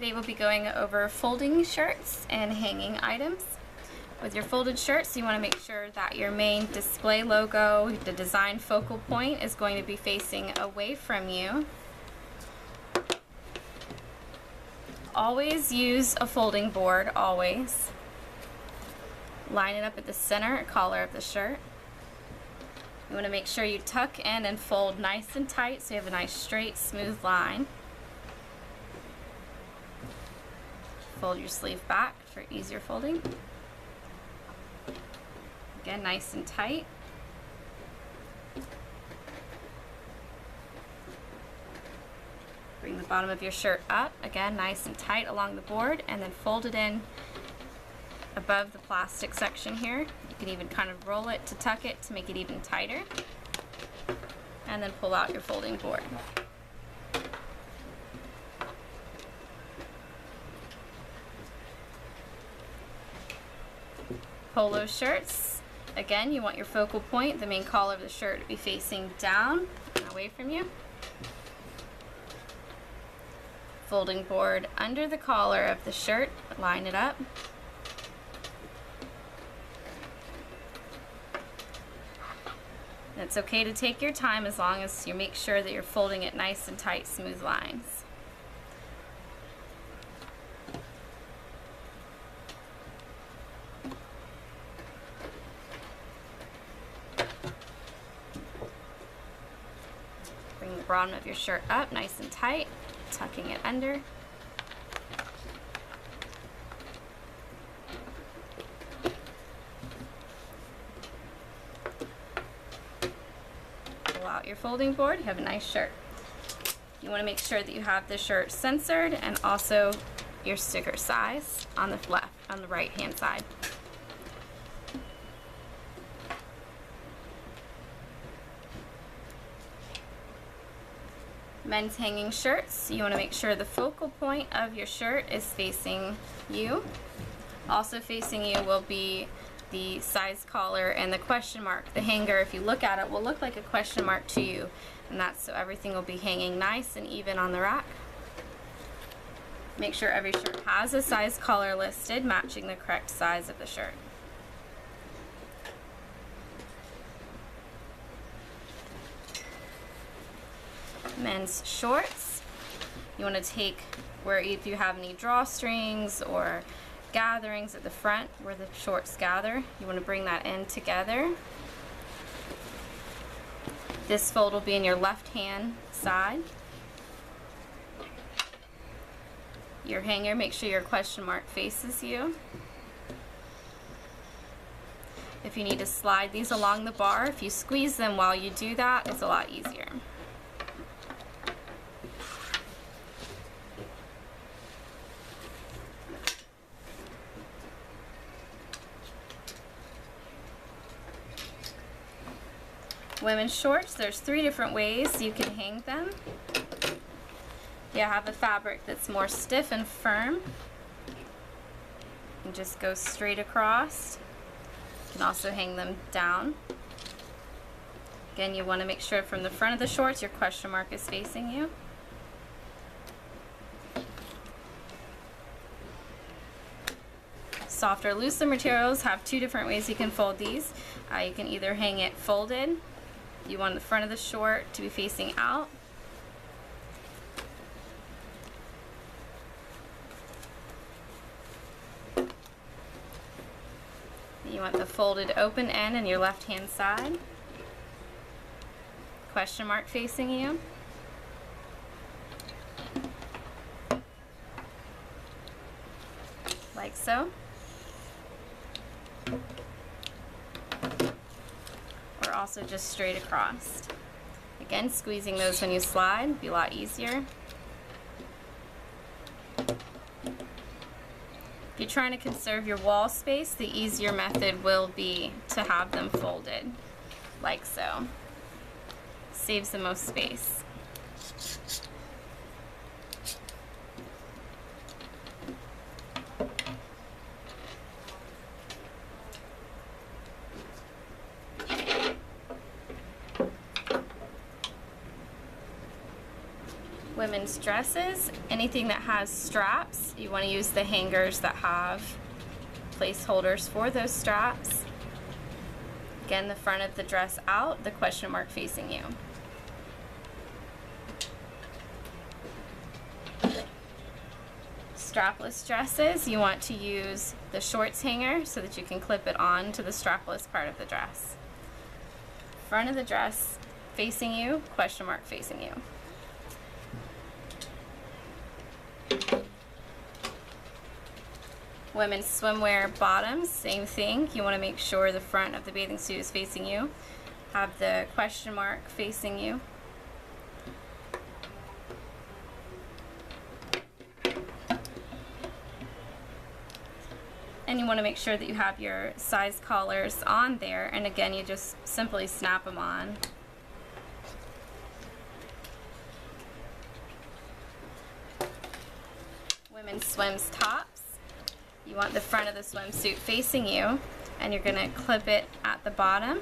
Today we'll be going over folding shirts and hanging items. With your folded shirts, you want to make sure that your main display logo, the design focal point, is going to be facing away from you. Always use a folding board, always. Line it up at the center collar of the shirt. You want to make sure you tuck in and fold nice and tight so you have a nice straight, smooth line. Fold your sleeve back for easier folding. Again, nice and tight. Bring the bottom of your shirt up, again, nice and tight along the board, and then fold it in above the plastic section here. You can even kind of roll it to tuck it to make it even tighter. And then pull out your folding board. Polo shirts, again, you want your focal point, the main collar of the shirt, to be facing down and away from you. Folding board under the collar of the shirt, line it up. It's okay to take your time as long as you make sure that you're folding it nice and tight, smooth lines. Bring the bottom of your shirt up nice and tight, tucking it under. Pull out your folding board, you have a nice shirt. You want to make sure that you have the shirt censored and also your sticker size on the right hand side. Men's hanging shirts, you want to make sure the focal point of your shirt is facing you. Also facing you will be the size collar and the question mark. The hanger, if you look at it, will look like a question mark to you, and that's so everything will be hanging nice and even on the rack. Make sure every shirt has a size collar listed, matching the correct size of the shirt. Men's shorts, you want to take where if you have any drawstrings or gatherings at the front where the shorts gather, you want to bring that in together. This fold will be in your left hand side. Your hanger, make sure your question mark faces you. If you need to slide these along the bar, if you squeeze them while you do that, it's a lot easier. Women's shorts, there's 3 different ways you can hang them. You have a fabric that's more stiff and firm. You just go straight across. You can also hang them down. Again, you want to make sure from the front of the shorts your question mark is facing you. Softer, looser materials have 2 different ways you can fold these. You can either hang it folded. You want the front of the short to be facing out. You want the folded open end in your left hand side. Question mark facing you. Like so. Or also just straight across. Again, squeezing those when you slide would be a lot easier. If you're trying to conserve your wall space, the easier method will be to have them folded, like so. Saves the most space. Women's dresses, anything that has straps, you want to use the hangers that have placeholders for those straps. Again, the front of the dress out, the question mark facing you. Strapless dresses, you want to use the shorts hanger so that you can clip it on to the strapless part of the dress. Front of the dress facing you, question mark facing you. Women's swimwear bottoms, same thing. You want to make sure the front of the bathing suit is facing you. Have the question mark facing you. And you want to make sure that you have your size collars on there, and again, you just simply snap them on. Women's swims tops. You want the front of the swimsuit facing you, and you're going to clip it at the bottom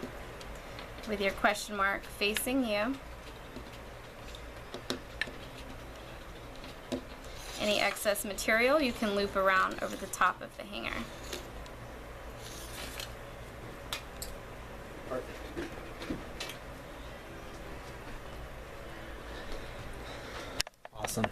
with your question mark facing you. Any excess material you can loop around over the top of the hanger. Perfect. Awesome.